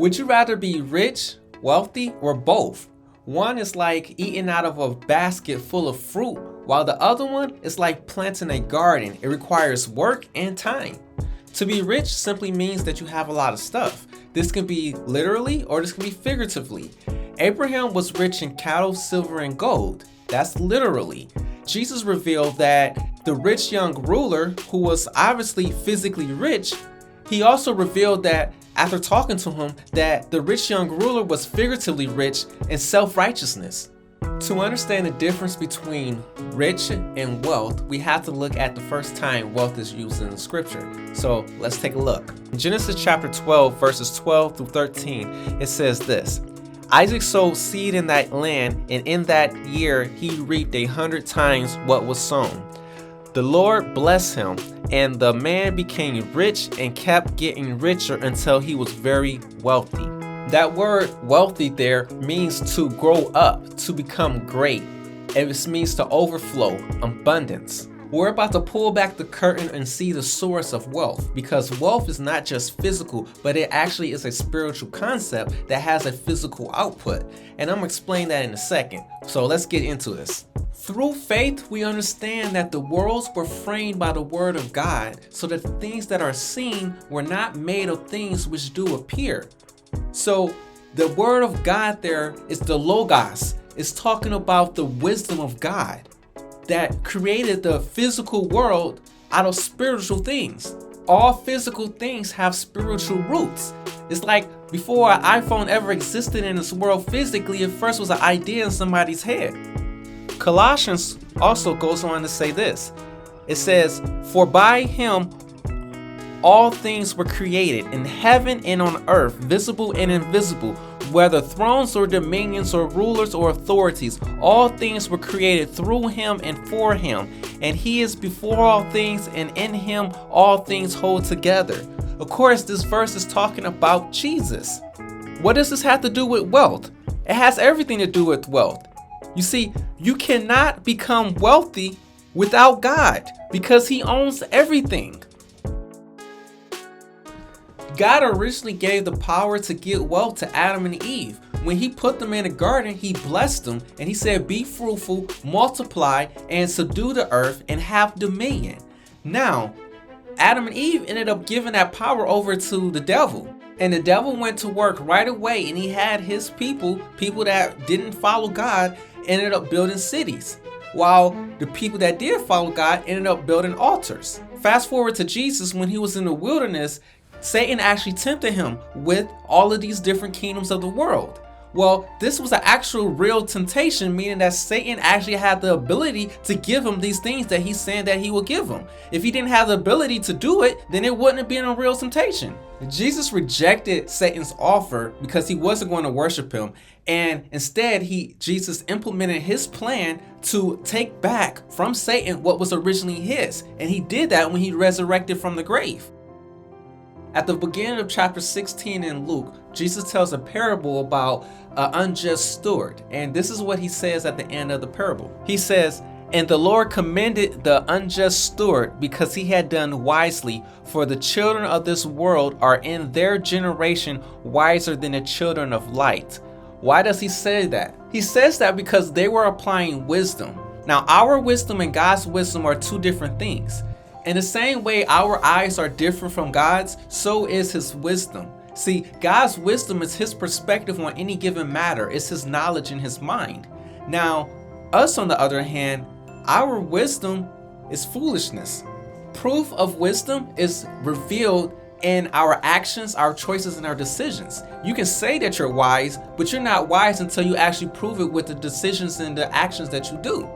Would you rather be rich, wealthy, or both? One is like eating out of a basket full of fruit, while the other one is like planting a garden. It requires work and time. To be rich simply means that you have a lot of stuff. This can be literally or this can be figuratively. Abraham was rich in cattle, silver, and gold. That's literally. Jesus revealed that the rich young ruler, who was obviously physically rich, he also revealed that after talking to him that the rich young ruler was figuratively rich in self-righteousness. To understand the difference between rich and wealth, we have to look at the first time wealth is used in the scripture. So let's take a look. In Genesis chapter 12, verses 12 through 13, it says this: Isaac sowed seed in that land, and in that year he reaped 100 times what was sown. The Lord blessed him, and the man became rich and kept getting richer until he was very wealthy. That word wealthy there means to grow up, to become great. It means to overflow, abundance. We're about to pull back the curtain and see the source of wealth, because wealth is not just physical, but it actually is a spiritual concept that has a physical output. And I'm going to explain that in a second. So let's get into this. Through faith, we understand that the worlds were framed by the word of God, so that the things that are seen were not made of things which do appear. So the word of God there is the Logos. It's talking about the wisdom of God that created the physical world out of spiritual things. All physical things have spiritual roots. It's like before an iPhone ever existed in this world physically, it first was an idea in somebody's head. Colossians also goes on to say this. It says, "For by him all things were created, in heaven and on earth, visible and invisible, whether thrones or dominions or rulers or authorities. All things were created through him and for him. And he is before all things, and in him all things hold together." Of course, this verse is talking about Jesus. What does this have to do with wealth? It has everything to do with wealth. You see, you cannot become wealthy without God, because he owns everything. God originally gave the power to get wealth to Adam and Eve. When he put them in a garden, he blessed them and he said, "Be fruitful, multiply, and subdue the earth and have dominion." Now, Adam and Eve ended up giving that power over to the devil. And the devil went to work right away, and he had his people that didn't follow God, ended up building cities, while the people that did follow God ended up building altars. Fast forward to Jesus. When he was in the wilderness, Satan actually tempted him with all of these different kingdoms of the world. Well, this was an actual real temptation, meaning that Satan actually had the ability to give him these things that he's saying that he will give him. If he didn't have the ability to do it, then it wouldn't have been a real temptation. Jesus rejected Satan's offer because he wasn't going to worship him. And instead, Jesus implemented his plan to take back from Satan what was originally his. And he did that when he resurrected from the grave. At the beginning of chapter 16 in Luke, Jesus tells a parable about an unjust steward. And this is what he says at the end of the parable. He says, "And the Lord commended the unjust steward because he had done wisely, for the children of this world are in their generation wiser than the children of light." Why does he say that? He says that because they were applying wisdom. Now, our wisdom and God's wisdom are two different things. In the same way our eyes are different from God's, so is his wisdom. See, God's wisdom is his perspective on any given matter. It's his knowledge in his mind. Now, us on the other hand, our wisdom is foolishness. Proof of wisdom is revealed in our actions, our choices, and our decisions. You can say that you're wise, but you're not wise until you actually prove it with the decisions and the actions that you do.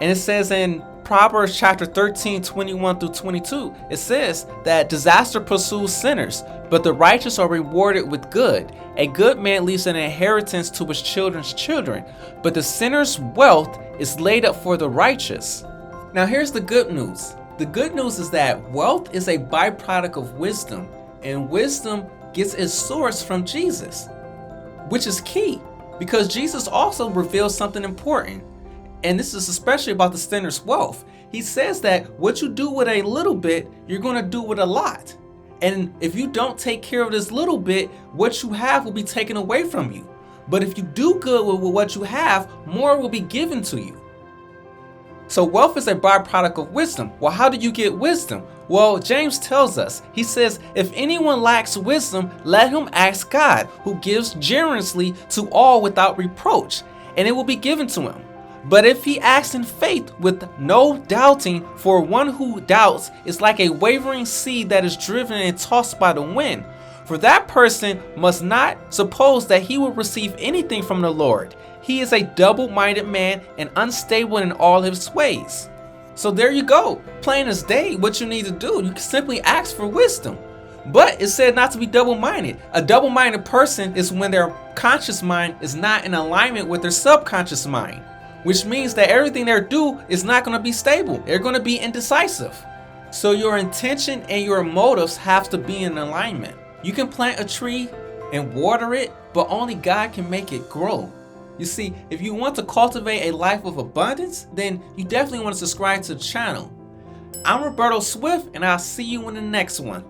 And it says in Proverbs chapter 13, 21 through 22, it says that disaster pursues sinners, but the righteous are rewarded with good. A good man leaves an inheritance to his children's children, but the sinner's wealth is laid up for the righteous. Now here's the good news. The good news is that wealth is a byproduct of wisdom, and wisdom gets its source from Jesus, which is key because Jesus also reveals something important. And this is especially about the sinner's wealth. He says that what you do with a little bit, you're going to do with a lot. And if you don't take care of this little bit, what you have will be taken away from you. But if you do good with what you have, more will be given to you. So wealth is a byproduct of wisdom. Well, how do you get wisdom? Well, James tells us, he says, if anyone lacks wisdom, let him ask God, who gives generously to all without reproach, and it will be given to him. But if he acts in faith with no doubting, for one who doubts is like a wavering sea that is driven and tossed by the wind. For that person must not suppose that he will receive anything from the Lord. He is a double-minded man and unstable in all his ways. So there you go. Plain as day, what you need to do. You can simply ask for wisdom. But it said not to be double-minded. A double-minded person is when their conscious mind is not in alignment with their subconscious mind, which means that everything they do is not going to be stable. They're going to be indecisive. So your intention and your motives have to be in alignment. You can plant a tree and water it, but only God can make it grow. You see, if you want to cultivate a life of abundance, then you definitely want to subscribe to the channel. I'm Roberto Swift, and I'll see you in the next one.